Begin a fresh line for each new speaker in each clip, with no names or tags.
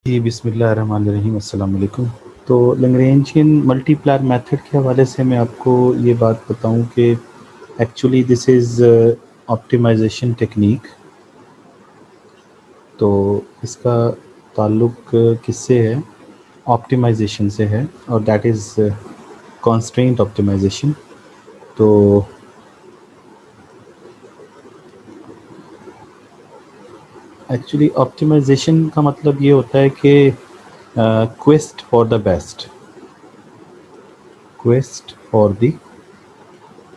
जी, बिस्मिल्लाहिर्रहमानिर्रहीम, अस्सलाम वालेकुम। तो लैग्रैन्जियन मल्टीप्लायर मेथड के हवाले से मैं आपको ये बात बताऊँ कि actually this is optimization technique. तो इसका ताल्लुक किससे है? ऑप्टिमाइज़ेशन से है और दैट इज़ कॉन्स्ट्रेंट ऑप्टिमाइज़ेशन। तो एक्चुअली ऑप्टिमाइज़ेशन का मतलब ये होता है कि quest for the best, quest for the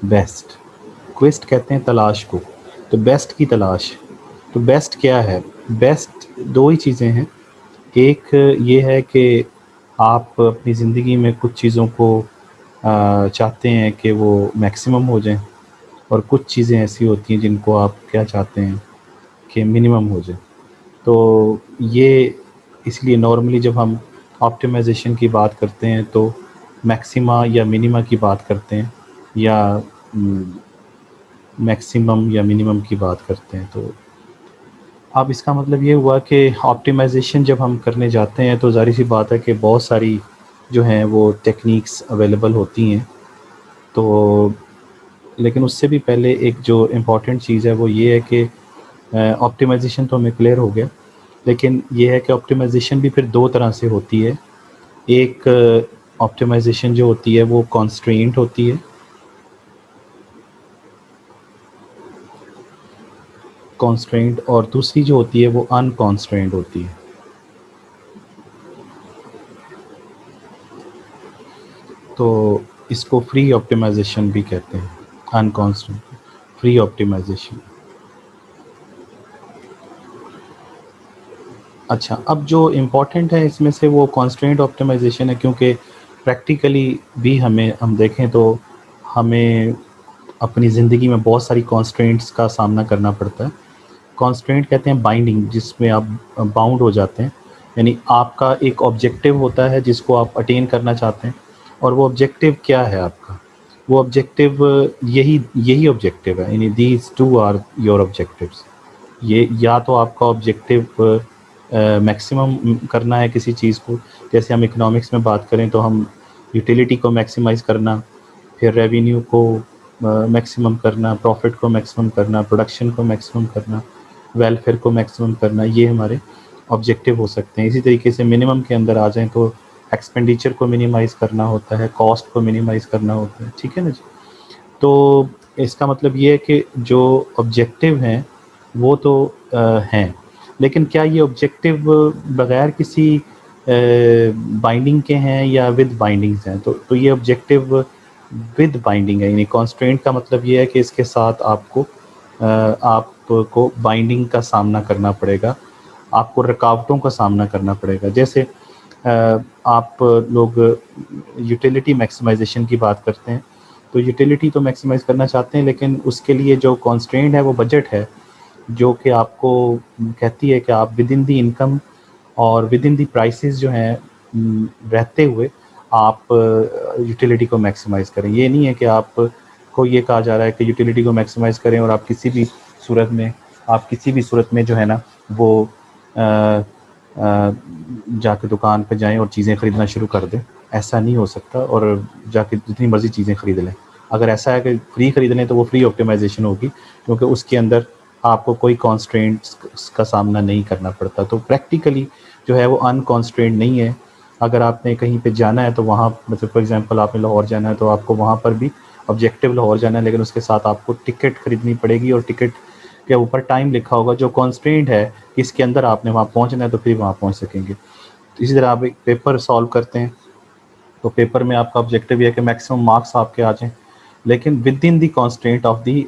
best. Quest कहते हैं तलाश को, तो बेस्ट की तलाश। तो बेस्ट क्या है? बेस्ट दो ही चीज़ें हैं। एक ये है कि आप अपनी ज़िंदगी में कुछ चीज़ों को चाहते हैं कि वो मैक्सिमम हो जाएं, और कुछ चीज़ें ऐसी होती हैं जिनको आप क्या चाहते हैं कि मिनिमम हो जाए। तो ये इसलिए नॉर्मली जब हम ऑप्टिमाइज़ेशन की बात करते हैं तो मैक्सिमा या मिनिमा की बात करते हैं, या मैक्सिमम या मिनिमम की बात करते हैं। तो अब इसका मतलब ये हुआ कि ऑप्टिमाइज़ेशन जब हम करने जाते हैं तो ज़ाहिर-सी बात है कि बहुत सारी जो हैं वो टेक्निक्स अवेलेबल होती हैं। तो लेकिन उससे भी पहले एक जो इम्पॉर्टेंट चीज़ है वो ये है कि ऑप्टिमाइज़ेशन तो हमें क्लियर हो गया, लेकिन ये है कि ऑप्टिमाइज़ेशन भी फिर 2 तरह से होती है। एक ऑप्टिमाइज़ेशन जो होती है वो कॉन्स्ट्रेंट होती है, कॉन्स्ट्रेंट, और दूसरी जो होती है वो अनकॉन्स्ट्रेंट होती है। तो इसको फ्री ऑप्टिमाइज़ेशन भी कहते हैं, अनकॉन्स्टेंट फ्री ऑप्टिमाइज़ेशन। अच्छा, अब जो इम्पोर्टेंट है इसमें से वो कॉन्स्ट्रेंट ऑप्टिमाइज़ेशन है, क्योंकि प्रैक्टिकली भी हम देखें तो हमें अपनी ज़िंदगी में बहुत सारी कॉन्स्ट्रेंट्स का सामना करना पड़ता है। कॉन्स्ट्रेंट कहते हैं बाइंडिंग, जिसमें आप बाउंड हो जाते हैं, यानी आपका एक ऑब्जेक्टिव होता है जिसको आप अटेन करना चाहते हैं, और वो ऑब्जेक्टिव क्या है आपका? वो ऑब्जेक्टिव यही यही ऑब्जेक्टिव है, यानी these two are your objectives. ये या तो आपका ऑब्जेक्टिव मैक्सिमम करना है किसी चीज़ को, जैसे हम इकोनॉमिक्स में बात करें तो हम यूटिलिटी को मैक्सिमाइज़ करना, फिर रेवेन्यू को मैक्सिमम करना, प्रॉफिट को मैक्सिमम करना, प्रोडक्शन को मैक्सिमम करना, वेलफेयर को मैक्सिमम करना, ये हमारे ऑब्जेक्टिव हो सकते हैं। इसी तरीके से मिनिमम के अंदर आ जाएँ तो एक्सपेंडिचर को मिनिमाइज़ करना होता है, कॉस्ट को मिनिमाइज़ करना होता है, ठीक है ना जी? तो इसका मतलब ये है कि जो ऑब्जेक्टिव हैं वो तो हैं, लेकिन क्या ये ऑब्जेक्टिव बगैर किसी बाइंडिंग के हैं या विद बाइंडिंग्स हैं? तो ये ऑब्जेक्टिव विद बाइंडिंग है, यानी कॉन्स्ट्रेंट का मतलब ये है कि इसके साथ आपको बाइंडिंग का सामना करना पड़ेगा, आपको रुकावटों का सामना करना पड़ेगा। जैसे आप लोग यूटिलिटी मैक्सिमाइज़ेशन की बात करते हैं, तो यूटिलिटी तो मैक्सिमाइज़ करना चाहते हैं, लेकिन उसके लिए जो कॉन्स्ट्रेंट है वो बजट है, जो कि आपको कहती है कि आप विद इन द इनकम और विद इन द प्राइसेस जो हैं रहते हुए आप यूटिलिटी को मैक्सिमाइज़ करें। ये नहीं है कि आपको ये कहा जा रहा है कि यूटिलिटी को मैक्सिमाइज़ करें और आप किसी भी सूरत में जो है ना वो अ जाके दुकान पे जाएँ और चीज़ें खरीदना शुरू कर दें। ऐसा नहीं हो सकता, और जाके जितनी मर्ज़ी चीज़ें खरीद लें। अगर ऐसा है कि फ्री खरीद लें तो वो फ्री ऑप्टिमाइज़ेशन होगी, क्योंकि उसके अंदर आपको कोई कॉन्स्ट्रेंट्स का सामना नहीं करना पड़ता। तो प्रैक्टिकली जो है वो अनकॉन्स्ट्रेंट नहीं है। अगर आपने कहीं पे जाना है तो वहाँ, मतलब फॉर एग्ज़ाम्पल आपने लाहौर जाना है तो आपको वहाँ पर भी ऑब्जेक्टिव लाहौर जाना है, लेकिन उसके साथ आपको टिकट खरीदनी पड़ेगी, और टिकट के ऊपर टाइम लिखा होगा जो कॉन्स्ट्रेंट है कि इसके अंदर आपने वहाँ पहुँचना है, तो फिर वहाँ पहुँच सकेंगे। तो इसी तरह आप एक पेपर सॉल्व करते हैं, तो पेपर में आपका ऑब्जेक्टिव ये है कि मैक्सिमम मार्क्स आपके आ जाएँ, लेकिन with in the constraint of the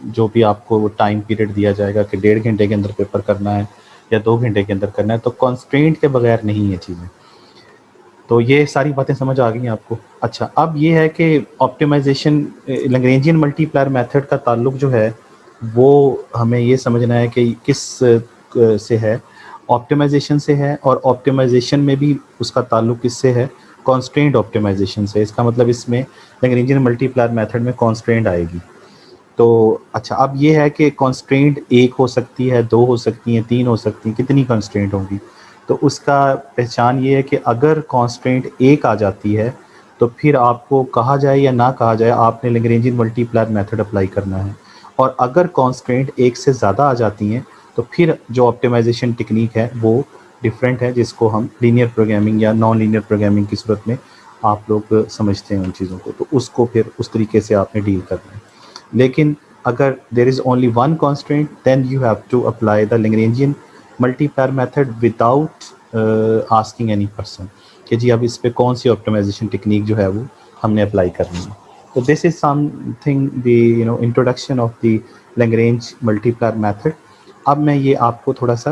जो भी आपको टाइम पीरियड दिया जाएगा कि 1.5 घंटे के अंदर पेपर करना है या 2 घंटे के अंदर करना है, तो कॉन्स्ट्रेंट के बगैर नहीं है चीज़ें। तो ये सारी बातें समझ आ गई आपको? अच्छा, अब ये है कि ऑप्टिमाइज़ेशन लैग्रैन्जियन मल्टीप्लायर मेथड का ताल्लुक जो है, वो हमें ये समझना है कि से है, ऑप्टिमाइज़ेशन से है, और ऑप्टिमाइज़ेशन में भी उसका ताल्लुक किससे है? कॉन्स्ट्रेंट ऑप्टिमाइज़ेशन से। इसका मतलब इसमें लैग्रैन्जियन मल्टीप्लायर मेथड में कॉन्स्ट्रेंट आएगी। तो अच्छा, अब ये है कि कॉन्स्ट्रेंट 1 हो सकती है, 2 हो सकती हैं, 3 हो सकती हैं, कितनी कॉन्स्ट्रेंट होंगी? तो उसका पहचान ये है कि अगर कॉन्स्ट्रेंट एक आ जाती है तो फिर आपको कहा जाए या ना कहा जाए, आपने लैग्रेंजियन मल्टीप्लायर मेथड अप्लाई करना है। और अगर कॉन्स्ट्रेंट एक से ज़्यादा आ जाती हैं तो फिर जो ऑप्टिमाइजेशन टेक्निक है वो डिफरेंट है, जिसको हम लीनियर प्रोग्रामिंग या नॉन लीनियर प्रोग्रामिंग की सूरत में आप लोग समझते हैं उन चीज़ों को, तो उसको फिर उस तरीके से आपने डील करना है। लेकिन अगर there is only one constraint then you have to apply the Lagrangian multiplier method without asking any person कि जी अब इस पे कौन सी ऑप्टिमाइजेशन टेक्निक जो है वो हमने अप्लाई करनी है। तो this is something the introduction of the Lagrange multiplier method. अब मैं ये आपको थोड़ा सा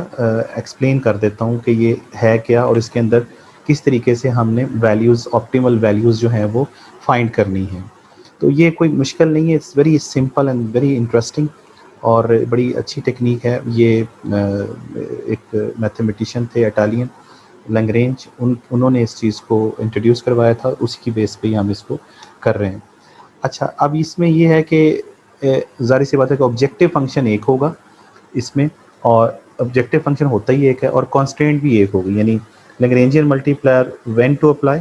एक्सप्लेन कर देता हूँ कि ये है क्या और इसके अंदर किस तरीके से हमने वैल्यूज़, ऑप्टिमल वैल्यूज़ जो हैं वो फाइंड करनी है। तो ये कोई मुश्किल नहीं है, it's very simple and very interesting और बड़ी अच्छी टेक्निक है। ये एक मैथमेटिशियन थे इटालियन लैग्रेंज, उन्होंने इस चीज़ को इंट्रोड्यूस करवाया था, उसकी बेस पे ही हम इसको कर रहे हैं। अच्छा, अब इसमें ये है कि ज़ाहिर सी बात है कि ऑब्जेक्टिव फंक्शन एक होगा इसमें, और ऑब्जेक्टिव फंक्शन होता ही एक है और कॉन्स्टेंट भी एक होगी, यानी Lagrangian multiplier when to apply,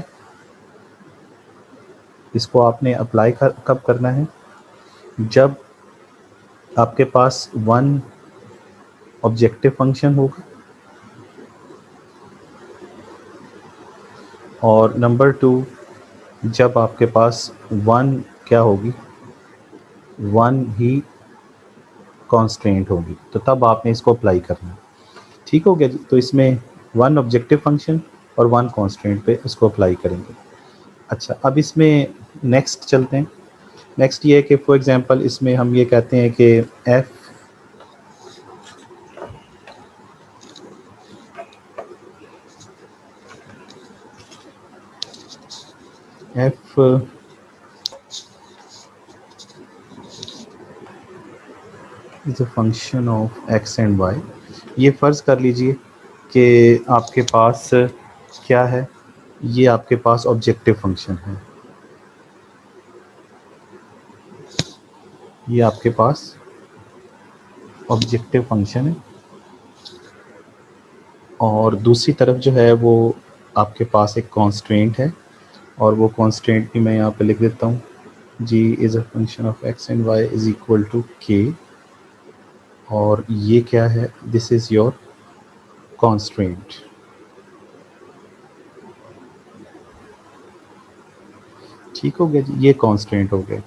इसको आपने अप्लाई कब करना है, जब आपके पास वन ऑब्जेक्टिव फंक्शन होगा और नंबर टू जब आपके पास वन क्या होगी, वन ही कॉन्स्टेंट होगी, तो तब आपने इसको अप्लाई करना है। ठीक हो गया जी। तो इसमें वन ऑब्जेक्टिव फंक्शन और वन कॉन्स्टेंट पे इसको अप्लाई करेंगे। अच्छा, अब इसमें नेक्स्ट चलते हैं। नेक्स्ट ये है कि फॉर एग्जांपल इसमें हम ये कहते हैं कि f f is a function of x and y. ये फ़र्ज़ कर लीजिए कि आपके पास क्या है, ये आपके पास ऑब्जेक्टिव फंक्शन है, ये आपके पास ऑब्जेक्टिव फंक्शन है और दूसरी तरफ जो है वो आपके पास एक कॉन्स्ट्रेंट है, और वो कॉन्स्टेंट भी मैं यहाँ पे लिख देता हूँ, g is a function of x and y is equal to k, और ये क्या है, दिस इज़ योर कॉन्स्टेंट। ठीक हो गया जी, ये कॉन्स्टेंट हो गए।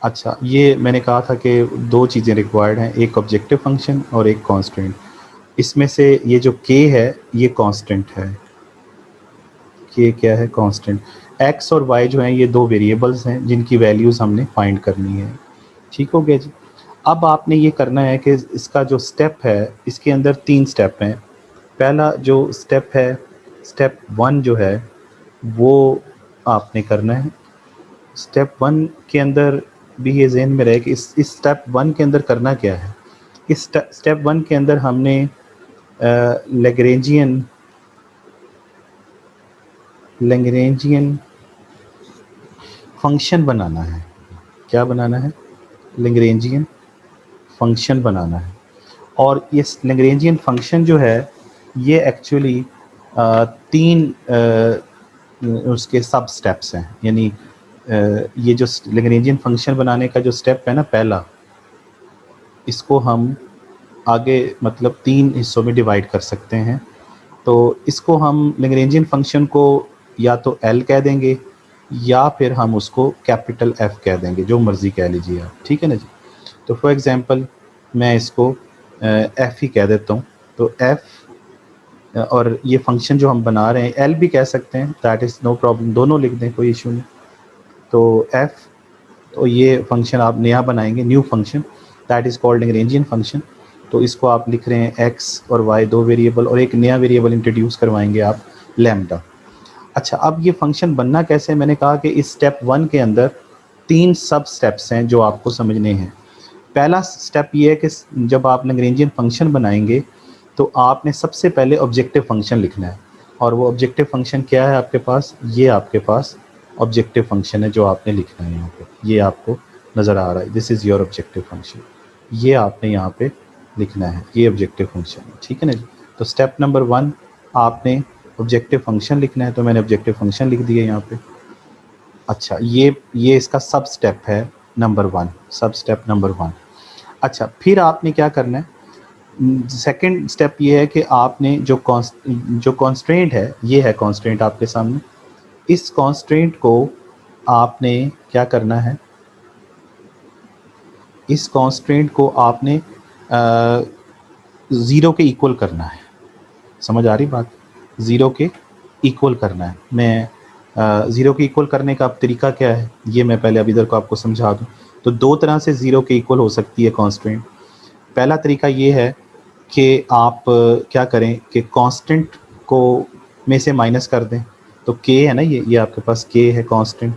अच्छा, ये मैंने कहा था कि दो चीज़ें रिक्वायर्ड हैं, एक ऑब्जेक्टिव फंक्शन और एक कॉन्स्टेंट। इसमें से ये जो k है ये कांस्टेंट है, k क्या है, कांस्टेंट। x और y जो हैं ये दो वेरिएबल्स हैं जिनकी वैल्यूज़ हमने फाइंड करनी है। ठीक हो गया जी। अब आपने ये करना है कि इसका जो स्टेप है, इसके अंदर तीन स्टेप हैं। पहला जो स्टेप है, स्टेप वन जो है वो आपने करना है। स्टेप वन के अंदर भी ये जहन में रहे कि इस स्टेप वन के अंदर करना क्या है। इस स्टेप वन के अंदर हमने लैग्रेंजियन लैग्रेंजियन फंक्शन बनाना है। क्या बनाना है, लैग्रेंजियन फंक्शन बनाना है। और ये लैग्रेंजियन फंक्शन जो है ये एक्चुअली तीन उसके सब स्टेप्स हैं, यानी ये जो लैग्रेंजियन फंक्शन बनाने का जो स्टेप है ना पहला, इसको हम आगे मतलब तीन हिस्सों में डिवाइड कर सकते हैं। तो इसको हम लैग्रेंजियन फंक्शन को या तो एल कह देंगे या फिर हम उसको कैपिटल एफ कह देंगे, जो मर्ज़ी कह लीजिए आप, ठीक है ना जी। तो फॉर एग्ज़ाम्पल मैं इसको एफ़ ही कह देता हूँ, तो एफ़, और ये फंक्शन जो हम बना रहे हैं एल भी कह सकते हैं, दैट इज़ नो प्रॉब्लम, दोनों लिख दें, कोई इशू नहीं। तो एफ़, तो ये फंक्शन आप नया बनाएंगे, new function, that is called Lagrangian function. तो इसको आप लिख रहे हैं एक्स और वाई दो वेरिएबल, और एक नया वेरिएबल इंट्रोड्यूस करवाएंगे आप, लैम्डा। अच्छा, अब ये फंक्शन बनना कैसे है, मैंने कहा कि इस स्टेप वन के अंदर तीन सब स्टेप्स हैं जो आपको समझने हैं। पहला स्टेप ये है कि जब आप लैग्रेंजियन फंक्शन बनाएंगे तो आपने सबसे पहले ऑब्जेक्टिव फंक्शन लिखना है, और वो ऑब्जेक्टिव फंक्शन क्या है आपके पास, ये आपके पास ऑब्जेक्टिव फंक्शन है जो आपने लिखना है यहाँ पे, ये आपको नज़र आ रहा है, this is your objective function, ये आपने यहाँ पे लिखना है, ये ऑब्जेक्टिव फंक्शन है, ठीक है ना जी। तो स्टेप नंबर वन, आपने ऑब्जेक्टिव फंक्शन लिखना है, तो मैंने ऑब्जेक्टिव फंक्शन लिख दिया यहाँ पे। अच्छा, ये इसका सब स्टेप है नंबर 1, सब स्टेप नंबर 1। अच्छा, फिर आपने क्या करना है, सेकंड स्टेप ये है कि आपने जो कॉन्स्ट्रेंट है, ये है कॉन्स्ट्रेंट आपके सामने, इस कॉन्स्ट्रेंट को आपने क्या करना है, इस कॉन्स्ट्रेंट को आपने ज़ीरो के इक्वल करना है। समझ आ रही बात? ज़ीरो के इक्वल करना है। मैं ज़ीरो के इक्वल करने का अब तरीका क्या है, ये मैं पहले अभी इधर को आपको समझा दूँ। तो दो तरह से ज़ीरो के इक्वल हो सकती है कॉन्स्टेंट। पहला तरीका ये है कि आप क्या करें कि कांस्टेंट को में से माइनस कर दें। तो के है ना, ये आपके पास के है कांस्टेंट,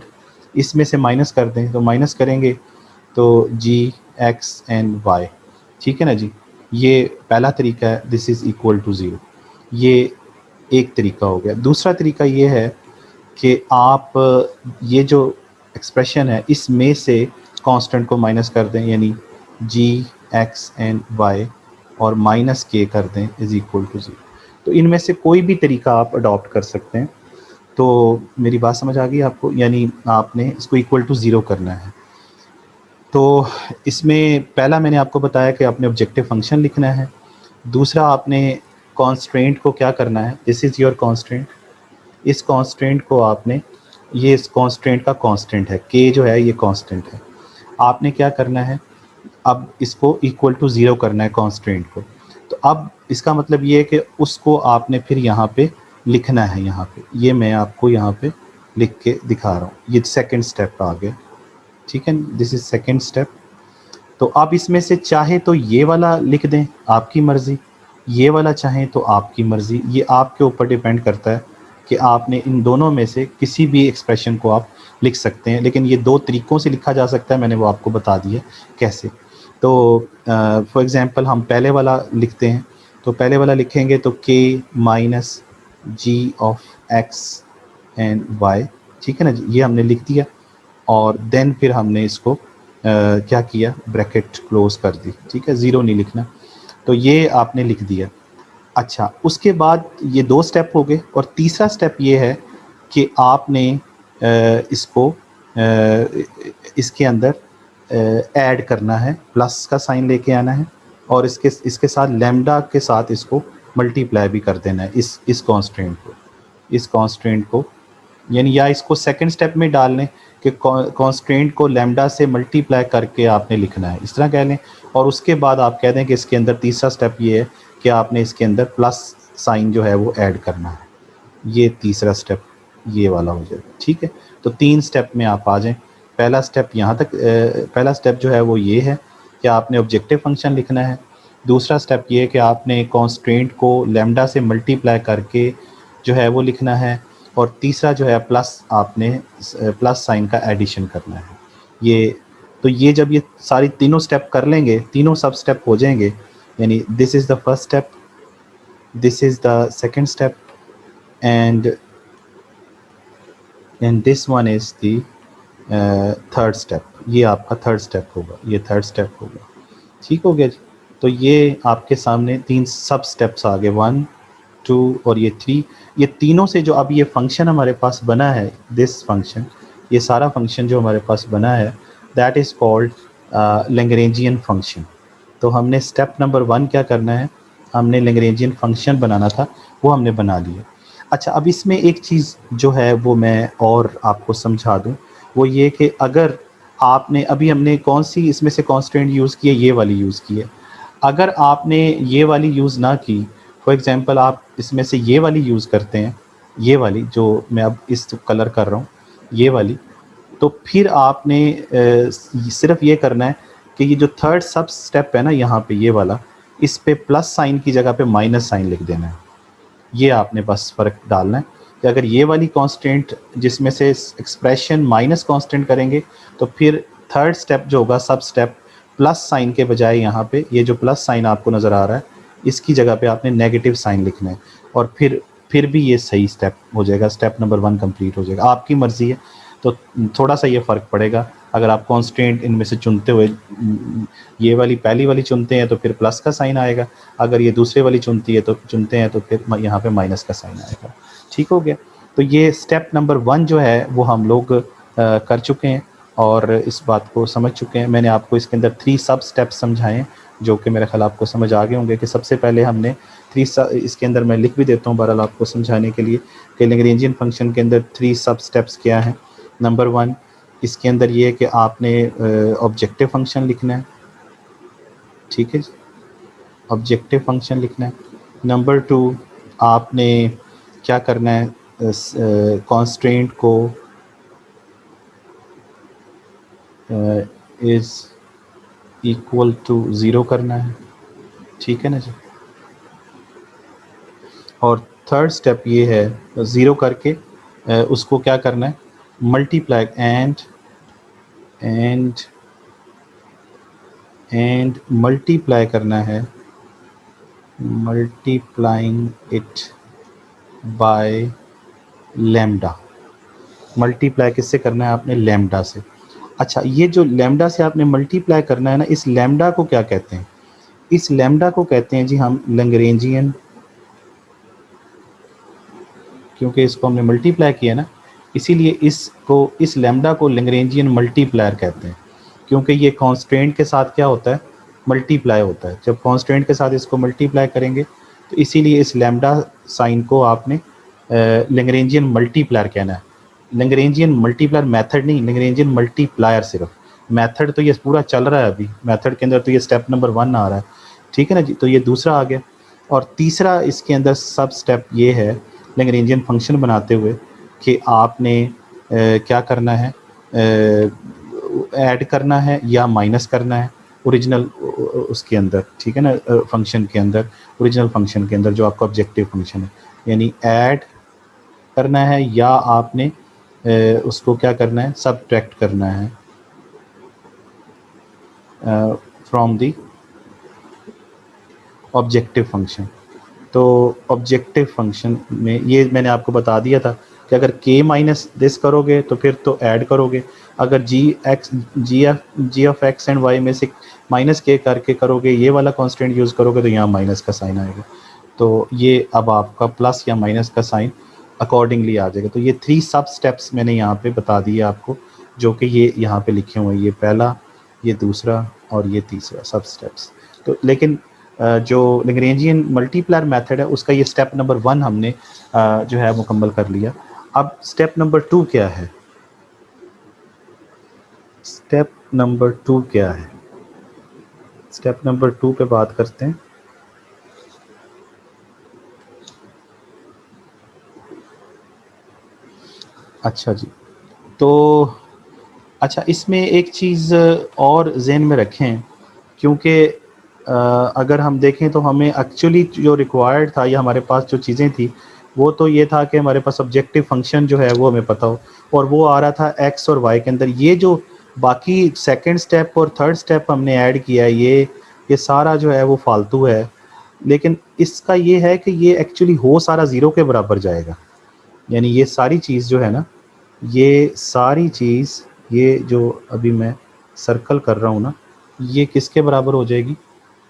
इसमें से माइनस कर दें। तो माइनस करेंगे तो जी एक्स एंड वाई, ठीक है ना जी। ये पहला तरीका है, this is equal to zero. ये एक तरीका हो गया। दूसरा तरीका ये है कि आप ये जो एक्सप्रेशन है इसमें से कांस्टेंट को माइनस कर दें, यानी जी एक्स एंड वाई और माइनस के कर दें इज़ इक्वल टू ज़ीरो। तो इनमें से कोई भी तरीका आप अडॉप्ट कर सकते हैं। तो मेरी बात समझ आ गई आपको? यानी आपने इसको इक्वल टू ज़ीरो करना है। तो इसमें पहला मैंने आपको बताया कि आपने ऑब्जेक्टिव फंक्शन लिखना है। दूसरा आपने कॉन्स्ट्रेंट को क्या करना है, दिस इज़ योर कॉन्स्ट्रेंट। इस कॉन्स्टेंट को आपने, ये इस कॉन्स्टेंट का कांस्टेंट है, के जो है ये कांस्टेंट है। आपने क्या करना है, अब इसको इक्वल टू ज़ीरो करना है कॉन्स्टेंट को। तो अब इसका मतलब ये है कि उसको आपने फिर यहाँ पे लिखना है। यहाँ पे ये मैं आपको यहाँ पे लिख के दिखा रहा हूँ। ये सेकंड स्टेप आ गया, ठीक है, दिस इज़ सेकंड स्टेप। तो आप इसमें से चाहे तो ये वाला लिख दें, आपकी मर्ज़ी, ये वाला चाहें तो आपकी मर्ज़ी। ये आपके ऊपर डिपेंड करता है कि आपने इन दोनों में से किसी भी एक्सप्रेशन को आप लिख सकते हैं। लेकिन ये दो तरीक़ों से लिखा जा सकता है, मैंने वो आपको बता दिया कैसे। तो फॉर एग्ज़ाम्पल हम पहले वाला लिखते हैं। तो पहले वाला लिखेंगे तो k minus g of x and y, ठीक है ना जी, ये हमने लिख दिया। और देन फिर हमने इसको क्या किया, ब्रैकेट क्लोज कर दी, ठीक है, ज़ीरो नहीं लिखना। तो ये आपने लिख दिया। अच्छा, उसके बाद ये दो स्टेप हो गए। और तीसरा स्टेप ये है कि आपने इसको इसके अंदर ऐड करना है, प्लस का साइन लेके आना है और इसके साथ लैम्डा के साथ इसको मल्टीप्लाई भी कर देना है, इस कॉन्स्टेंट को, यानी या इसको सेकंड स्टेप में डाल लें कि कॉन्स्टेंट को लैम्डा से मल्टीप्लाई करके आपने लिखना है, इस तरह कह लें। और उसके बाद आप कह दें कि इसके अंदर तीसरा स्टेप ये है कि आपने इसके अंदर प्लस साइन जो है वो ऐड करना है। ये तीसरा स्टेप ये वाला हो जाएगा, ठीक है। तो तीन स्टेप में आप आ जाएं। पहला स्टेप यहाँ तक, पहला स्टेप जो है वो ये है कि आपने ऑब्जेक्टिव फंक्शन लिखना है। दूसरा स्टेप ये है कि आपने कॉन्स्टेंट को लैम्डा से मल्टीप्लाई करके जो है वो लिखना है। और तीसरा जो है प्लस, आपने प्लस साइन का एडिशन करना है। ये तो ये जब ये सारी तीनों स्टेप कर लेंगे, तीनों सब स्टेप हो जाएंगे, यानी this is the first step, this is the second step and this one is the third step. ये आपका थर्ड स्टेप होगा, ये थर्ड स्टेप होगा, ठीक हो गया जी। तो ये आपके सामने तीन सब स्टेप्स आ गए, 1 2 और ये 3। ये तीनों से जो अब ये फंक्शन हमारे पास बना है, दिस फंक्शन, ये सारा फंक्शन जो हमारे पास बना है, that is called Lagrangian function. तो हमने स्टेप नंबर 1 क्या करना है, हमने लैग्रेंजियन फंक्शन बनाना था, वो हमने बना लिया। अच्छा, अब इसमें एक चीज़ जो है वो मैं और आपको समझा दूँ, वो ये कि अगर आपने अभी हमने कौन सी इसमें से कांस्टेंट यूज़ की है, ये वाली यूज़ की है। अगर आपने ये वाली यूज़ ना की, फॉर एग्ज़ाम्पल आप इसमें से ये वाली यूज़ करते हैं, ये वाली जो मैं अब इस कलर कर रहा हूँ, ये वाली, तो फिर आपने सिर्फ ये करना है कि ये जो थर्ड सब स्टेप है ना यहाँ पे, ये वाला, इस पे प्लस साइन की जगह पे माइनस साइन लिख देना है। ये आपने बस फ़र्क डालना है कि अगर ये वाली कांस्टेंट जिसमें से एक्सप्रेशन माइनस कांस्टेंट करेंगे, तो फिर थर्ड स्टेप जो होगा, सब स्टेप, प्लस साइन के बजाय यहाँ पे ये जो प्लस साइन आपको नज़र आ रहा है, इसकी जगह पे आपने नेगेटिव साइन लिखना है। और फिर भी ये सही स्टेप हो जाएगा, स्टेप नंबर 1 कंप्लीट हो जाएगा। आपकी मर्ज़ी है, तो थोड़ा सा ये फ़र्क पड़ेगा। अगर आप कॉन्स्टेंट इनमें से चुनते हुए ये वाली पहली वाली चुनते हैं तो फिर प्लस का साइन आएगा, अगर ये दूसरे वाली चुनते हैं तो फिर यहाँ पे माइनस का साइन आएगा। ठीक हो गया। तो ये स्टेप नंबर 1 जो है वो हम लोग कर चुके हैं और इस बात को समझ चुके हैं। मैंने आपको इसके अंदर 3 सब स्टेप्स समझाएं जो कि मेरे ख्याल आपको समझ आ गए होंगे कि सबसे पहले हमने इसके अंदर मैं लिख भी देता हूँ बहरहाल आपको समझाने के लिए कि लैग्रेंजियन फंक्शन के अंदर 3 सब स्टेप्स क्या हैं। नंबर 1 इसके अंदर ये है कि आपने ऑब्जेक्टिव फंक्शन लिखना है, ठीक है जी, ऑब्जेक्टिव फंक्शन लिखना है। नंबर 2 आपने क्या करना है, कॉन्स्ट्रेंट को इज़ इक्वल टू 0 करना है, ठीक है ना जी। और थर्ड स्टेप ये है 0 करके उसको क्या करना है, मल्टीप्लाई एंड मल्टीप्लाई करना है, multiplying it by lambda. Multiply किससे करना है आपने, लैम्डा से। अच्छा, ये जो लैम्डा से आपने मल्टीप्लाई करना है ना, इस लैम्डा को क्या कहते हैं, इस लैम्डा को कहते हैं जी हम लैग्रेंजियन, क्योंकि इसको हमने मल्टीप्लाई किया ना, इसीलिए इस लैम्डा को लैग्रेंजियन मल्टीप्लायर कहते हैं, क्योंकि ये कांस्टेंट के साथ क्या होता है, मल्टीप्लाई होता है। जब कांस्टेंट के साथ इसको मल्टीप्लाई करेंगे तो इसीलिए इस लैम्डा साइन को आपने लैग्रेंजियन मल्टीप्लायर कहना है। लैग्रेंजियन मल्टीप्लायर मेथड नहीं, लैग्रेंजियन मल्टीप्लायर सिर्फ। मेथड तो ये पूरा चल रहा है अभी, मेथड के अंदर तो ये स्टेप नंबर 1 आ रहा है, ठीक है ना जी। तो ये दूसरा आ गया। और तीसरा इसके अंदर सब स्टेप ये है लैग्रेंजियन फंक्शन बनाते हुए कि आपने क्या करना है, ऐड करना है या माइनस करना है ओरिजिनल उसके अंदर, ठीक है ना, फंक्शन के अंदर, ओरिजिनल फंक्शन के अंदर जो आपका ऑब्जेक्टिव फंक्शन है, यानी ऐड करना है या आपने उसको क्या करना है, सबट्रैक्ट करना है फ्रॉम द ऑब्जेक्टिव फंक्शन। तो ऑब्जेक्टिव फंक्शन में ये मैंने आपको बता दिया था कि अगर k माइनस दिस करोगे तो फिर तो ऐड करोगे, अगर जी ऑफ एक्स एंड वाई में से माइनस के करके करोगे, ये वाला कांस्टेंट यूज़ करोगे तो यहाँ माइनस का साइन आएगा। तो ये अब आपका प्लस या माइनस का साइन अकॉर्डिंगली आ जाएगा। तो ये 3 सब स्टेप्स मैंने यहाँ पे बता दिए आपको, जो कि ये यहाँ पे लिखे हुए हैं, ये पहला, ये दूसरा और ये तीसरा सब स्टेप्स। तो लेकिन जो लैग्रेंजियन मल्टीप्लायर मेथड है उसका ये स्टेप नंबर 1 हमने जो है मुकम्मल कर लिया। अब स्टेप नंबर 2 क्या है, स्टेप नंबर 2 क्या है, स्टेप नंबर 2 पे बात करते हैं। अच्छा जी, तो अच्छा इसमें एक चीज़ और जहन में रखें, क्योंकि अगर हम देखें तो हमें एक्चुअली जो रिक्वायर्ड था या हमारे पास जो चीज़ें थी वो तो ये था कि हमारे पास ऑब्जेक्टिव फंक्शन जो है वो हमें पता हो, और वो आ रहा था एक्स और वाई के अंदर। ये जो बाकी सेकंड स्टेप और थर्ड स्टेप हमने ऐड किया है, ये सारा जो है वो फालतू है। लेकिन इसका ये है कि ये एक्चुअली हो सारा ज़ीरो के बराबर जाएगा, यानी ये सारी चीज़ जो है ना, ये सारी चीज़, ये जो अभी मैं सर्कल कर रहा हूँ ना, ये किसके बराबर हो जाएगी,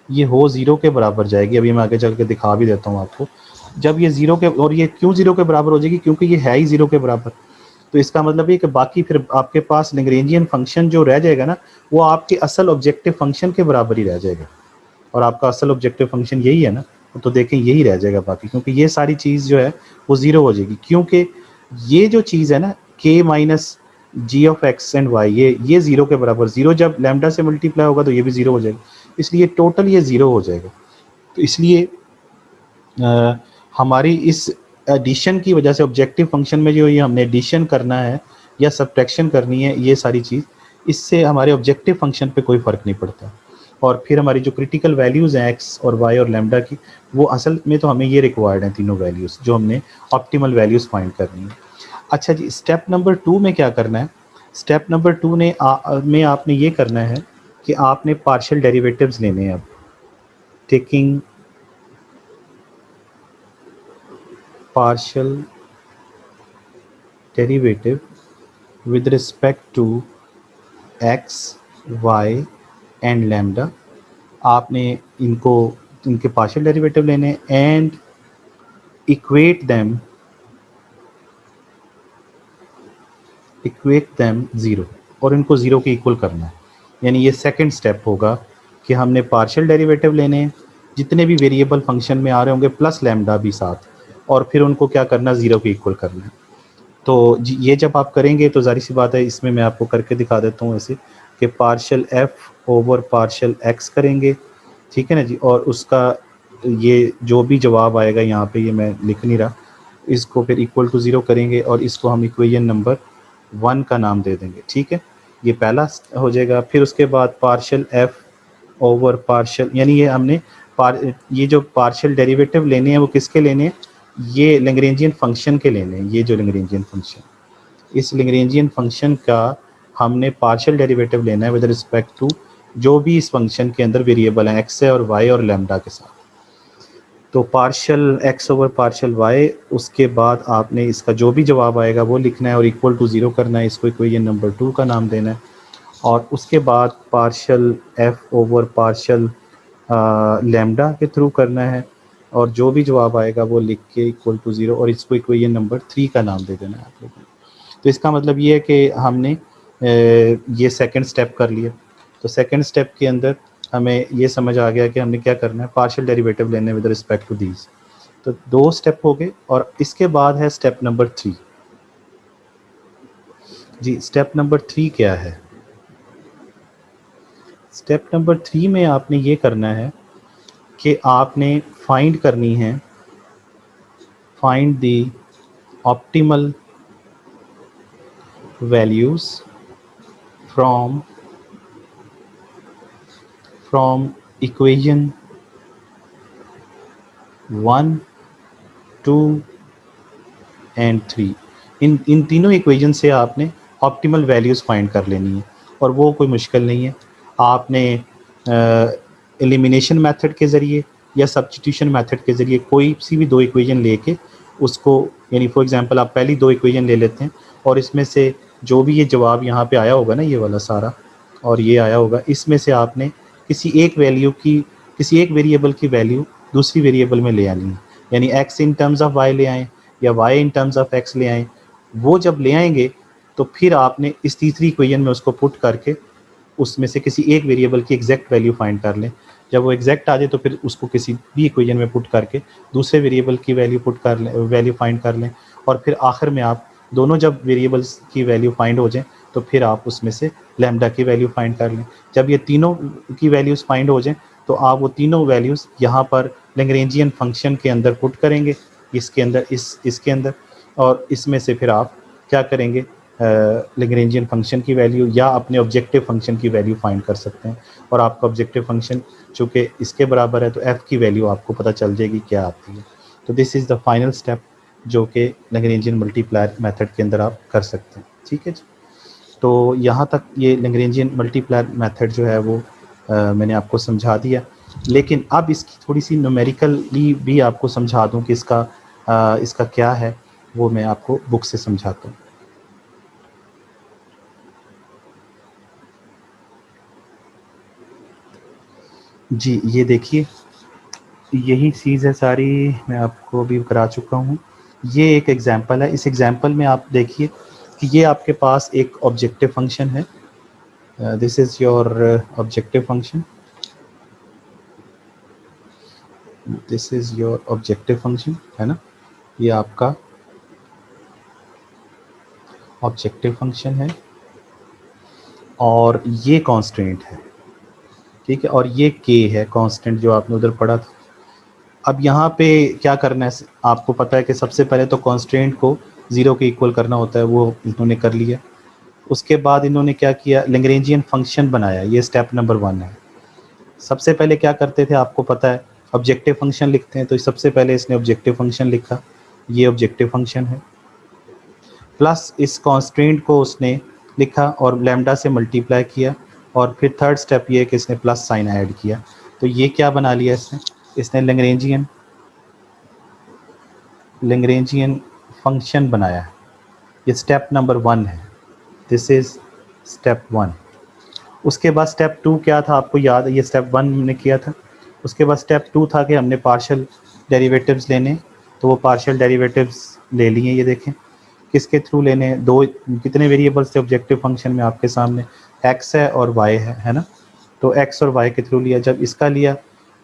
ये हो ज़ीरो के बराबर जाएगी। अभी मैं आगे चल के दिखा भी देता हूँ आपको। जब ये ज़ीरो के, और ये क्यों ज़ीरो के बराबर हो जाएगी, क्योंकि ये है ही ज़ीरो के बराबर। तो इसका मतलब ये कि बाकी फिर आपके पास लैग्रेंजियन फंक्शन जो रह जाएगा ना, वो आपके असल ऑब्जेक्टिव फंक्शन के बराबर ही रह जाएगा, और आपका असल ऑब्जेक्टिव फंक्शन यही है ना, तो देखें यही रह जाएगा बाकी, क्योंकि ये सारी चीज़ जो है वो ज़ीरो हो जाएगी। क्योंकि ये जो चीज़ है ना, k minus g of x and y, ये ज़ीरो के बराबर, ज़ीरो जब लैम्डा से मल्टीप्लाई होगा तो ये भी ज़ीरो हो जाएगा, इसलिए टोटल ये ज़ीरो हो जाएगा। तो इसलिए हमारी इस एडिशन की वजह से ऑब्जेक्टिव फंक्शन में जो ये हमने एडिशन करना है या सब्ट्रैक्शन करनी है, ये सारी चीज़, इससे हमारे ऑब्जेक्टिव फंक्शन पे कोई फ़र्क नहीं पड़ता। और फिर हमारी जो क्रिटिकल वैल्यूज़ हैं एक्स और वाई और लैम्डा की, वो असल में तो हमें ये रिक्वायर्ड हैं तीनों वैल्यूज़, जो हमने ऑप्टिमल वैल्यूज़ फाइंड करनी है। अच्छा जी, स्टेप नंबर 2 में क्या करना है, स्टेप नंबर 2 में आपने ये करना है कि आपने पार्शियल डेरिवेटिव्स लेने हैं। अब taking partial derivative with respect to x y and lambda, आपने इनको इनके पार्शियल डेरिवेटिव लेने एंड इक्वेट देम ज़ीरो, और इनको ज़ीरो के इक्वल करना है। यानी ये सेकंड स्टेप होगा कि हमने पार्शियल डेरिवेटिव लेने हैं, जितने भी वेरिएबल फंक्शन में आ रहे होंगे प्लस लैम्डा भी साथ, और फिर उनको क्या करना, ज़ीरो के इक्वल करना है। तो ये जब आप करेंगे तो ज़ाहिर सी बात है, इसमें मैं आपको करके दिखा देता हूँ ऐसे कि partial F over partial x करेंगे, ठीक है ना जी, और उसका ये जो भी जवाब आएगा यहाँ पे, ये मैं लिख नहीं रहा, इसको फिर इक्वल टू ज़ीरो करेंगे और इसको हम इक्वेशन नंबर 1 का नाम दे देंगे, ठीक है। ये पहला हो जाएगा। फिर उसके बाद पार्शियल एफ ओवर पार्शियल, यानी ये हमने ये जो पार्शियल डेरिवेटिव लेने हैं वो किसके लेने हैं, ये लैग्रेंजियन फंक्शन के लेने हैं। ये जो लैग्रेंजियन फंक्शन, इस लैग्रेंजियन फंक्शन का हमने पार्शियल डेरिवेटिव लेना है विद रिस्पेक्ट टू जो भी इस फंक्शन के अंदर वेरिएबल हैं, एक्स है और वाई और लैम्डा के साथ। तो partial x over partial y, उसके बाद आपने इसका जो भी जवाब आएगा वो लिखना है और इक्वल टू ज़ीरो करना है, इसको इक्वेशन नंबर 2 का नाम देना है। और उसके बाद partial F over partial lambda के थ्रू करना है, और जो भी जवाब आएगा वो लिख के इक्वल टू ज़ीरो, और इसको इक्वेशन नंबर 3 का नाम दे देना है आप लोगों को। तो इसका मतलब ये है कि हमने ये सेकंड स्टेप कर लिया। तो सेकंड स्टेप के अंदर हमें ये समझ आ गया कि हमने क्या करना है, पार्शियल डेरिवेटिव लेने विद रिस्पेक्ट टू दीज। तो 2 स्टेप हो गए, और इसके बाद है स्टेप नंबर 3। जी, स्टेप नंबर 3 क्या है? स्टेप नंबर 3 में आपने ये करना है कि आपने फाइंड करनी है, find the optimal values from equation 1, 2 and 3। इन तीनों इक्वेशन से आपने ऑप्टिमल वैल्यूज़ फाइंड कर लेनी है, और वो कोई मुश्किल नहीं है। आपने एलिमिनेशन मेथड के ज़रिए या सब्स्टिट्यूशन मेथड के ज़रिए कोई सी भी 2 इक्वेशन लेके उसको, यानी फॉर एग्जांपल आप पहली 2 इक्वेशन ले लेते हैं, और इसमें से जो भी ये जवाब यहाँ पे आया होगा ना, ये वाला सारा, और ये आया होगा, इसमें से आपने किसी एक किसी एक वेरिएबल की वैल्यू दूसरी वेरिएबल में ले आनी है। यानी x in terms of y ले आएँ या y in terms of x ले आएँ। वो जब ले आएंगे तो फिर आपने इस तीसरी इक्वेशन में उसको पुट करके उसमें से किसी एक वेरिएबल की एग्जैक्ट वैल्यू फाइंड कर लें। जब वो एग्जैक्ट आ जाए तो फिर उसको किसी भी इक्वेशन में पुट करके दूसरे वेरिएबल की वैल्यू पुट कर लें, वैल्यू फाइंड कर लें, और फिर आखिर में आप दोनों जब वेरिएबल्स की वैल्यू फाइंड हो जाए तो फिर आप उसमें से लैम्डा की वैल्यू फाइंड कर लें। जब ये तीनों की वैल्यूज़ फाइंड हो जाएँ तो आप वो तीनों वैल्यूज़ यहाँ पर लैग्रेंजियन फंक्शन के अंदर पुट करेंगे, इसके अंदर, इसके अंदर, और इसमें से फिर आप क्या करेंगे, लैग्रेंजियन फंक्शन की वैल्यू या अपने ऑब्जेक्टिव फंक्शन की वैल्यू फाइंड कर सकते हैं। और आपका ऑब्जेक्टिव फंक्शन चूँकि इसके बराबर है तो एफ़ की वैल्यू आपको पता चल जाएगी क्या आती है। तो this is the final step जो कि लैग्रेंजियन मल्टीप्लायर मेथड के अंदर आप कर सकते हैं, ठीक है जी। तो यहाँ तक ये लैग्रेंजियन मल्टीप्लायर मेथड जो है वो मैंने आपको समझा दिया, लेकिन अब इसकी थोड़ी सी न्यूमेरिकली भी आपको समझा दूँ कि इसका क्या है, वो मैं आपको बुक से समझाता हूँ। जी, ये देखिए, यही चीज़ है सारी, मैं आपको अभी करा चुका हूँ। ये एक एग्ज़ाम्पल है। इस एग्ज़ाम्पल में आप देखिए कि ये आपके पास एक ऑब्जेक्टिव फंक्शन है। This is your objective function, this is your objective function, है ना? ये आपका ऑब्जेक्टिव फंक्शन है, और ये कांस्टेंट है, ठीक है? और ये k है कांस्टेंट जो आपने उधर पढ़ा था। अब यहाँ पे क्या करना है, आपको पता है कि सबसे पहले तो कांस्टेंट को 0 के इक्वल करना होता है, वो इन्होंने कर लिया। उसके बाद इन्होंने क्या किया, लैग्रेंजियन फंक्शन बनाया, ये स्टेप नंबर 1 है। सबसे पहले क्या करते थे आपको पता है, ऑब्जेक्टिव फंक्शन लिखते हैं, तो सबसे पहले इसने ऑब्जेक्टिव फंक्शन लिखा, ये ऑब्जेक्टिव फंक्शन है, प्लस इस कांस्टेंट को उसने लिखा और लैम्डा से मल्टीप्लाई किया, और फिर थर्ड स्टेप ये है कि इसने प्लस साइन ऐड किया। तो ये क्या बना लिया इसने लैग्रेंजियन फंक्शन बनाया है। ये स्टेप नंबर 1 है, दिस इज स्टेप 1। उसके बाद स्टेप 2 क्या था आपको याद है, ये स्टेप 1 हमने किया था। उसके बाद स्टेप 2 था कि हमने पार्शियल डेरिवेटिव्स लेने, तो वो पार्शियल डेरिवेटिव्स ले लिए। ये देखें किसके थ्रू लेने हैं, दो कितने वेरिएबल्स थे ऑब्जेक्टिव फंक्शन में आपके सामने, एक्स है और वाई है ना। तो एक्स और वाई के थ्रू लिया। जब इसका लिया,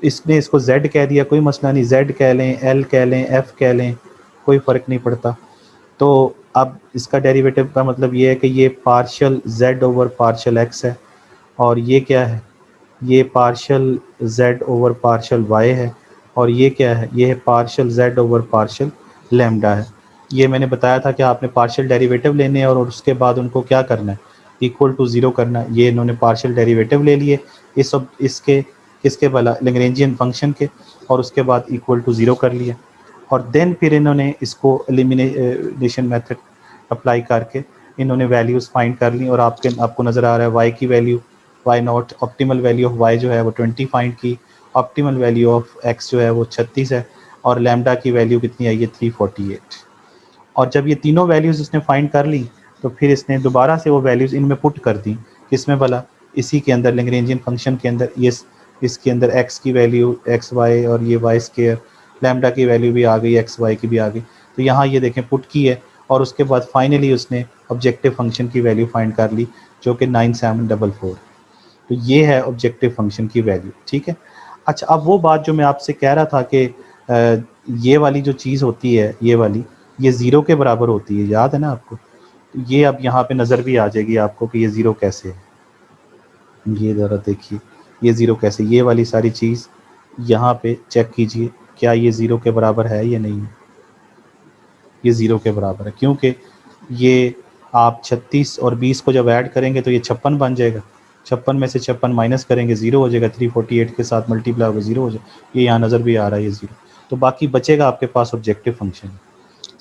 इसने इसको जेड कह दिया, कोई मसला नहीं, जेड कह लें, एल कह लें, एफ कह लें, कोई फ़र्क नहीं पड़ता। तो अब इसका डेरिवेटिव का मतलब ये है कि ये partial z over partial x है, और ये क्या है, ये partial z over partial y है, और ये क्या है, ये है partial z over partial lambda है। ये मैंने बताया था कि आपने पार्शियल डेरिवेटिव लेने हैं और उसके बाद उनको क्या करना है, इक्वल टू ज़ीरो करना है। ये इन्होंने पार्शियल डेरिवेटिव ले लिए इस सब इसके किसके भला, लैग्रेंजियन फंक्शन के, और उसके बाद इक्वल टू ज़ीरो कर लिया। और देन फिर इन्होंने इसको एलिमिनेशन मेथड अप्लाई करके इन्होंने वैल्यूज़ फाइंड कर ली, और आपको नज़र आ रहा है वाई की value, y not optimal value of y जो है वो 20 फाइंड की, ऑप्टिमल वैल्यू ऑफ एक्स जो है वो 36 है, और लैम्डा की वैल्यू कितनी आई है 348। और जब ये तीनों वैल्यूज़ इसने फाइंड कर ली, तो फिर इसने दोबारा से वो वैल्यूज़ इनमें पुट कर दी, किसमें भला, इसी के अंदर लैग्रेंजियन फंक्शन के अंदर। ये इसके अंदर एक्स की वैल्यू एक्स वाई, और ये वाई स्केयर, लैम्डा की वैल्यू भी आ गई, एक्स वाई की भी आ गई। तो यहाँ ये देखें पुट की है, और उसके बाद फाइनली उसने ऑब्जेक्टिव फंक्शन की वैल्यू फाइंड कर ली जो कि 9744। तो ये है ऑब्जेक्टिव फंक्शन की वैल्यू, ठीक है। अच्छा, अब वो बात जो मैं आपसे कह रहा था कि ये वाली जो चीज़ होती है, ये वाली, ये ज़ीरो के बराबर होती है, याद है ना आपको। तो ये अब यहाँ पे नज़र भी आ जाएगी आपको कि ये ज़ीरो कैसे है। ये ज़रा देखिए, ये ज़ीरो कैसे, ये वाली सारी चीज़ यहाँ पे चेक कीजिए, क्या ये ज़ीरो के बराबर है या नहीं है। ये ज़ीरो के बराबर है, क्योंकि ये आप 36 और 20 को जब ऐड करेंगे तो ये 56 बन जाएगा। 56 में से 56 माइनस करेंगे, ज़ीरो हो जाएगा। 348 के साथ मल्टीप्लाई होगा, ज़ीरो हो जाएगा। ये यहाँ नज़र भी आ रहा है, ये ज़ीरो। तो बाकी बचेगा आपके पास ऑब्जेक्टिव फंक्शन,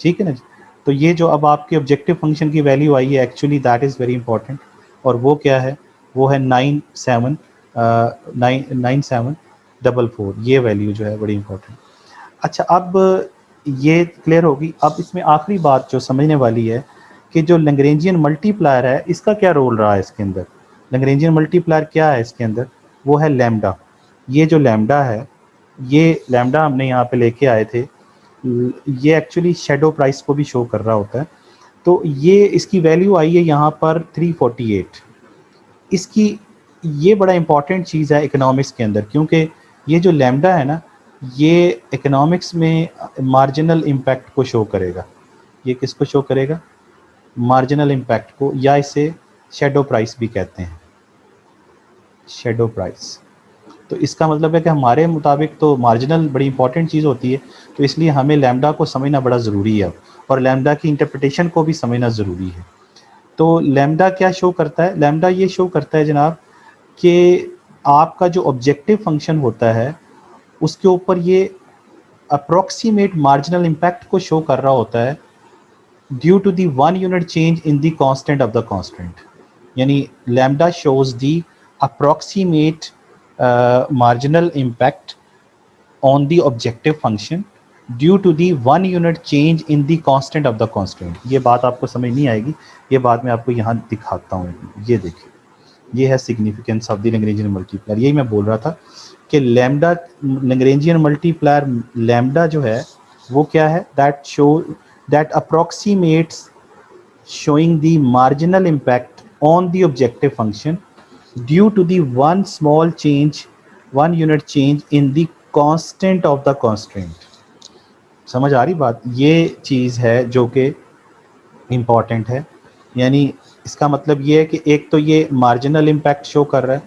ठीक है ना जी। तो ये जो अब आपके ऑब्जेक्टिव फंक्शन की वैल्यू आई है, actually that is very important. और वो क्या है, वो है 9744। ये वैल्यू जो है बड़ी इंपॉर्टेंट। अच्छा, अब ये क्लियर होगी। अब इसमें आखिरी बात जो समझने वाली है कि जो लैग्रेंजियन मल्टीप्लायर है, इसका क्या रोल रहा है इसके अंदर। लैग्रेंजियन मल्टीप्लायर क्या है इसके अंदर, वो है लैम्डा। ये जो लैम्डा है, ये लैम्डा हमने यहाँ पे लेके आए थे। ये एक्चुअली शेडो प्राइस को भी शो कर रहा होता है। तो ये इसकी वैल्यू आई है यहाँ पर 348। इसकी ये बड़ा इंपॉर्टेंट चीज़ है इकोनॉमिक्स के अंदर, क्योंकि ये जो लैम्डा है ना, ये इकोनॉमिक्स में मार्जिनल इम्पैक्ट को शो करेगा। ये किसको शो करेगा, मार्जिनल इम्पैक्ट को, या इसे शेडो प्राइस भी कहते हैं, शेडो प्राइस। तो इसका मतलब है कि हमारे मुताबिक तो मार्जिनल बड़ी इंपॉर्टेंट चीज़ होती है, तो इसलिए हमें लैम्डा को समझना बड़ा ज़रूरी है, और लैम्डा की इंटरप्रिटेशन को भी समझना ज़रूरी है। तो लैम्डा क्या शो करता है, लैम्डा ये शो करता है जनाब कि आपका जो ऑब्जेक्टिव फंक्शन होता है उसके ऊपर ये अप्रॉक्सीमेट मार्जिनल इम्पैक्ट को शो कर रहा होता है due to the 1 unit change in the constant of the constant. यानी lambda shows the approximate marginal impact on the objective function due to the 1 unit change in the constant of the constant। ये बात आपको समझ नहीं आएगी, ये बात मैं आपको यहाँ दिखाता हूँ। ये देखिए, ये है significance of the Lagrangian multiplier. यही मैं बोल रहा था कि लैम्डा, लैग्रेंजियन मल्टीप्लायर लैम्डा जो है वो क्या है, that अप्रॉक्सीमेट्स showing the marginal impact on the objective function due to the one small change, 1 unit change in the constant of the constraint। समझ आ रही बात, ये चीज़ है जो कि इम्पॉर्टेंट है। यानी इसका मतलब ये है कि एक तो ये मार्जिनल इम्पैक्ट शो कर रहा है,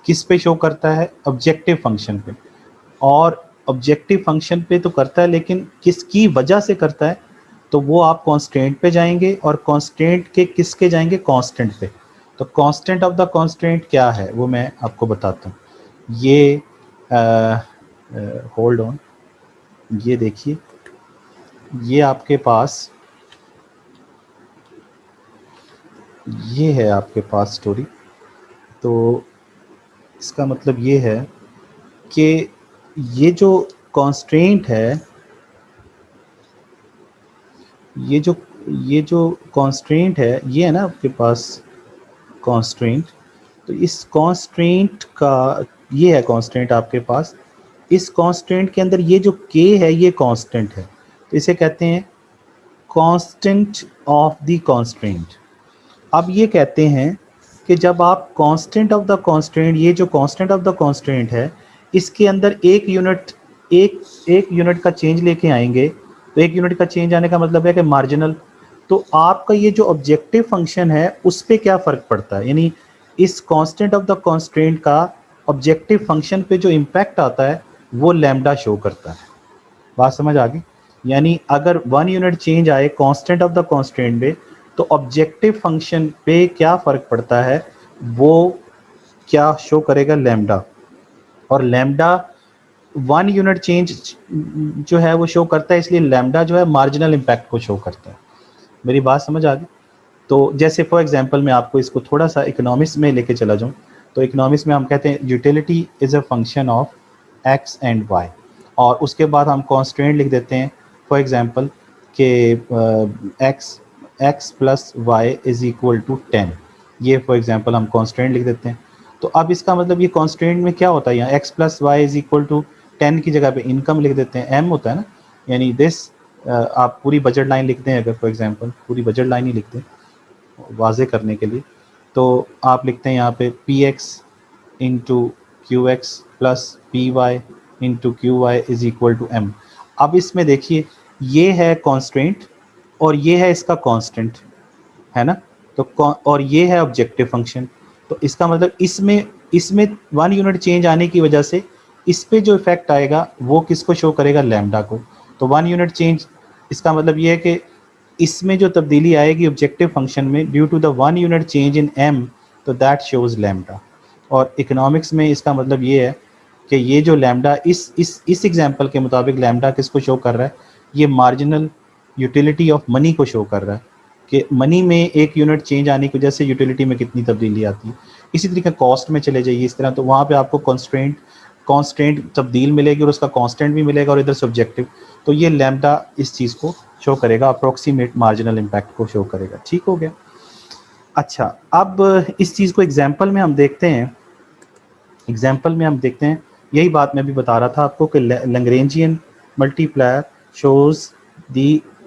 किस पे शो करता है, ऑब्जेक्टिव फंक्शन पे। और ऑब्जेक्टिव फंक्शन पे तो करता है, लेकिन किसकी वजह से करता है, तो वो आप कांस्टेंट पे जाएंगे, और कांस्टेंट के किसके जाएंगे, कांस्टेंट पे। तो कांस्टेंट ऑफ द कांस्टेंट क्या है वो मैं आपको बताता हूँ। ये होल्ड ऑन, ये देखिए, ये आपके पास, ये है आपके पास स्टोरी। तो इसका मतलब ये है कि ये जो कांस्टेंट है, ये जो ये जो कांस्टेंट है, ये है ना आपके पास कांस्टेंट। तो इस कॉन्स्टेंट का ये है कॉन्स्टेंट आपके पास, इस कॉन्स्टेंट के अंदर ये जो k है ये कॉन्स्टेंट है, तो इसे कहते हैं कांस्टेंट ऑफ द कॉन्स्टेंट। अब ये कहते हैं कि जब आप कांस्टेंट ऑफ द कांस्टेंट, ये जो कांस्टेंट ऑफ द कांस्टेंट है, इसके अंदर एक यूनिट का चेंज लेके आएंगे, तो एक यूनिट का चेंज आने का मतलब है कि मार्जिनल, तो आपका ये जो ऑब्जेक्टिव फंक्शन है उस पर क्या फ़र्क पड़ता है, यानी इस कांस्टेंट ऑफ द कांस्टेंट का ऑब्जेक्टिव फंक्शन पे जो इम्पैक्ट आता है वो लैम्डा शो करता है। बात समझ आ गई? यानी अगर 1 यूनिट चेंज आए कांस्टेंट ऑफ द कांस्टेंट पे, तो ऑब्जेक्टिव फंक्शन पे क्या फ़र्क पड़ता है, वो क्या शो करेगा, लैम्डा। और लैम्डा 1 यूनिट चेंज जो है वो शो करता है, इसलिए लैम्डा जो है मार्जिनल इम्पैक्ट को शो करता है। मेरी बात समझ आ गई? तो जैसे फॉर एग्जांपल मैं आपको इसको थोड़ा सा इकोनॉमिक्स में लेके चला जाऊँ, तो इकोनॉमिक्स में हम कहते हैं utility is a function of x and y, और उसके बाद हम कॉन्स्टेंट लिख देते हैं फॉर एग्जांपल कि x plus y is equal to 10, ये फॉर एग्जांपल हम कॉन्स्टेंट लिख देते हैं। तो अब इसका मतलब ये कॉन्स्टेंट में क्या होता है, यहाँ x plus y is equal to 10 की जगह पे इनकम लिख देते हैं, एम होता है ना, यानी दिस, आप पूरी बजट लाइन लिखते हैं, अगर फॉर एग्जांपल पूरी बजट लाइन ही लिखते हैं वाजे करने के लिए, तो आप लिखते हैं यहाँ पे p x into q x plus p y into q y is equal to m. अब इसमें देखिए ये है कॉन्स्टेंट और ये है इसका कांस्टेंट, है ना, तो और ये है ऑब्जेक्टिव फंक्शन, तो इसका मतलब इसमें इसमें 1 यूनिट चेंज आने की वजह से इस पे जो इफेक्ट आएगा वो किसको शो करेगा, लैम्डा को। तो 1 यूनिट चेंज, इसका मतलब ये है कि इसमें जो तब्दीली आएगी ऑब्जेक्टिव फंक्शन में due to the 1 unit change in m, तो दैट शोज लैम्डा। और इकोनॉमिक्स में इसका मतलब ये है कि ये जो लैम्डा इस एग्जांपल के मुताबिक लैम्डा किसको शो कर रहा है, ये मार्जिनल यूटिलिटी ऑफ मनी को शो कर रहा है कि मनी में एक यूनिट चेंज आने की वजह से यूटिलिटी में कितनी तब्दीली आती है। इसी तरीके कॉस्ट में चले जाइए इस तरह, तो वहाँ पे आपको कॉन्स्टेंट तब्दील मिलेगी और उसका कांस्टेंट भी मिलेगा और इधर सब्जेक्टिव, तो ये लैम्डा इस चीज़ को शो करेगा, अप्रोक्सीमेट मार्जिनल इम्पैक्ट को शो करेगा। ठीक हो गया? अच्छा, अब इस चीज़ को एग्जाम्पल में हम देखते हैं, यही बात मैं भी बता रहा था आपको कि लैग्रेंजियन मल्टीप्लायर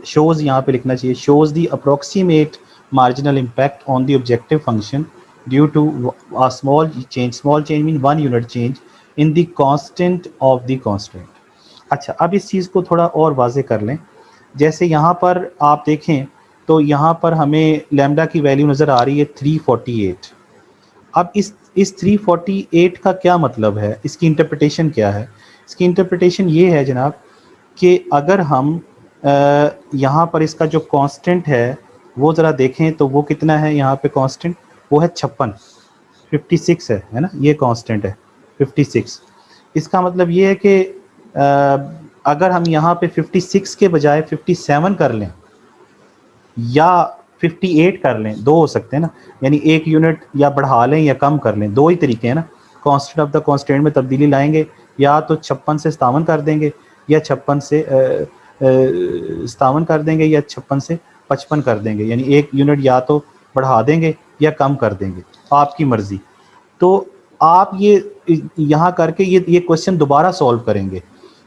शोज़ यहाँ पे लिखना चाहिए, shows the approximate marginal impact on the objective function due to a small change mean 1 unit change in the constant of the constant. अच्छा, अब इस चीज़ को थोड़ा और वाजे कर लें। जैसे यहाँ पर आप देखें तो यहाँ पर हमें लैम्डा की वैल्यू नज़र आ रही है 348। अब इस 348 का क्या मतलब है, इसकी इंटरप्रिटेशन क्या है? इसकी इंटरप्रिटेशन ये है जनाब कि अगर हम यहाँ पर इसका जो कांस्टेंट है वो ज़रा देखें तो वो कितना है, यहाँ पे कांस्टेंट वो है 56 है ना, ये कांस्टेंट है 56। इसका मतलब ये है कि अगर हम यहाँ पे 56 के बजाय 57 कर लें या 58 कर लें, दो हो सकते हैं ना, यानी एक यूनिट या बढ़ा लें या कम कर लें, दो ही तरीके हैं ना, कांस्टेंट ऑफ द कांस्टेंट में तब्दीली लाएंगे, या तो 56 से 57 कर देंगे या 56 से 57 कर देंगे या 56 से 55 कर देंगे, यानी एक यूनिट या तो बढ़ा देंगे या कम कर देंगे, आपकी मर्जी। तो आप ये यहाँ करके ये क्वेश्चन दोबारा सॉल्व करेंगे,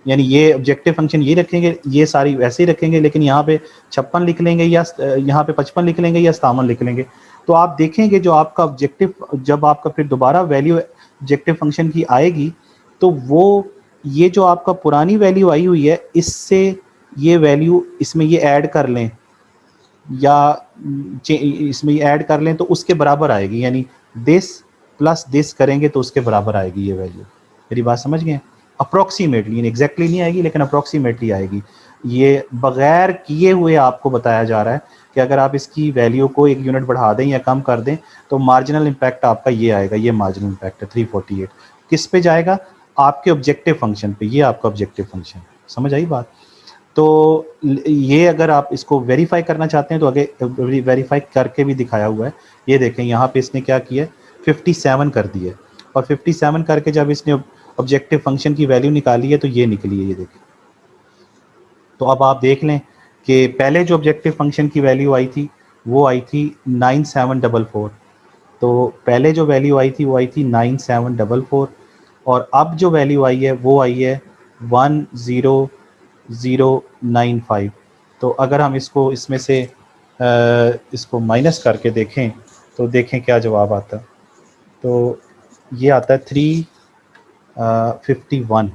यानी ये ऑब्जेक्टिव फंक्शन ये रखेंगे, ये सारी वैसे ही रखेंगे, लेकिन यहाँ पे 56 लिख लेंगे या यहाँ पे 55 लिख लेंगे या 57 लिख लेंगे। तो आप देखेंगे जो आपका ऑब्जेक्टिव, जब आपका फिर दोबारा वैल्यू ऑब्जेक्टिव फंक्शन की आएगी, तो वो ये जो आपका पुरानी वैल्यू आई हुई है इससे ये वैल्यू इसमें ये ऐड कर लें या इसमें ये ऐड कर लें तो उसके बराबर आएगी, यानी दिस प्लस दिस करेंगे तो उसके बराबर आएगी ये वैल्यू। मेरी बात समझ गए? अप्रोक्सीमेटली, यानी एग्जैक्टली नहीं आएगी लेकिन अप्रोक्सीमेटली आएगी। ये बगैर किए हुए आपको बताया जा रहा है कि अगर आप इसकी वैल्यू को एक यूनिट बढ़ा दें या कम कर दें तो मार्जिनल इम्पैक्ट आपका ये आएगा, ये मार्जिनल इम्पैक्ट है 348। किस पे जाएगा? आपके ऑब्जेक्टिव फंक्शन पे, ये आपका ऑब्जेक्टिव फंक्शन। समझ आई बात? तो ये अगर आप इसको वेरीफाई करना चाहते हैं तो आगे वेरीफाई करके भी दिखाया हुआ है। ये देखें यहाँ पे इसने क्या किया, 57 कर दिया, और 57 करके जब इसने ऑब्जेक्टिव फंक्शन की वैल्यू निकाली है तो ये निकली है, ये देखें। तो अब आप देख लें कि पहले जो ऑब्जेक्टिव फंक्शन की वैल्यू आई थी वो आई थी 9744, तो पहले जो वैल्यू आई थी वो आई थी 9744 और अब जो वैल्यू आई है वो आई है 10095। तो अगर हम इसको इसमें से इसको माइनस करके देखें तो देखें क्या जवाब आता है। तो ये आता है 351।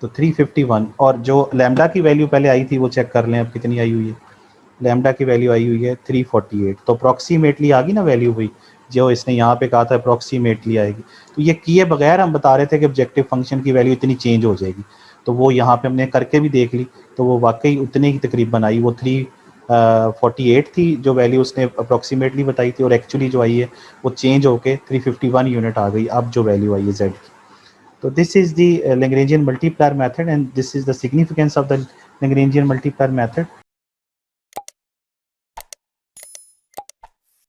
तो 351 और जो लैम्डा की वैल्यू पहले आई थी वो चेक कर लें अब कितनी आई हुई है। लैम्डा की वैल्यू आई हुई है 348। तो अप्रॉक्सीमेटली आ गई ना वैल्यू हुई जो इसने यहाँ पे कहा था अप्रॉक्सीमेटली आएगी। तो ये किए बगैर हम बता रहे थे कि ऑब्जेक्टिव फंक्शन की वैल्यू इतनी चेंज हो जाएगी। तो वो यहाँ पे हमने करके भी देख ली तो वो वाकई उतने ही तकरीबन आई। वो 348 थी जो वैल्यू उसने अप्रॉक्सीमेटली बताई थी और एक्चुअली जो आई है वो चेंज होके 351 यूनिट आ गई अब जो वैल्यू आई है जेड की। So this is the Lagrangian multiplier method and this is the significance of the Lagrangian multiplier method.